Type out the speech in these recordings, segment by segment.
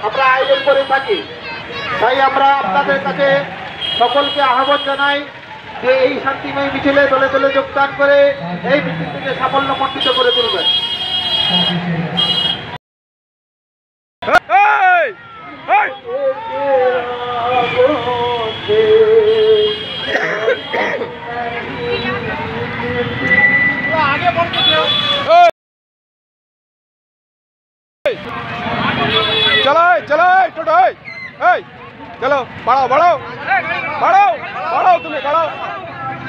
আমরা আয়োজন করে থাকি, তাই আমরা আপনাদের কাছে সকলকে আহ্বান জানাই যে এই শান্তিময় মিছিলে দলে দলে যোগদান করে এই মিছিলটিকে সাফল্যমণ্ডিত করে তুলবেন। चलो चलो टोटो चलो बढ़ाओ बढ़ाओ बढ़ाओ बढ़ाओ तुम्हें बढ़ाओ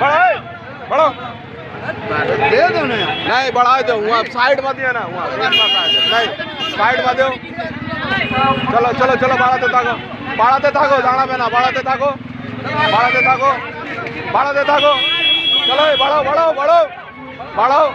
बढ़ाओ बढ़ाओ दे दो ना, नहीं बढ़ा दो वहाँ साइड में दिया ना, वहाँ नहीं साइड में दो। चलो चलो चलो बढ़ाते थाको जाना बेना बढ़ाते थाको चलो बढ़ाओ बढ़ाओ बढ़ाओ बढ़ाओ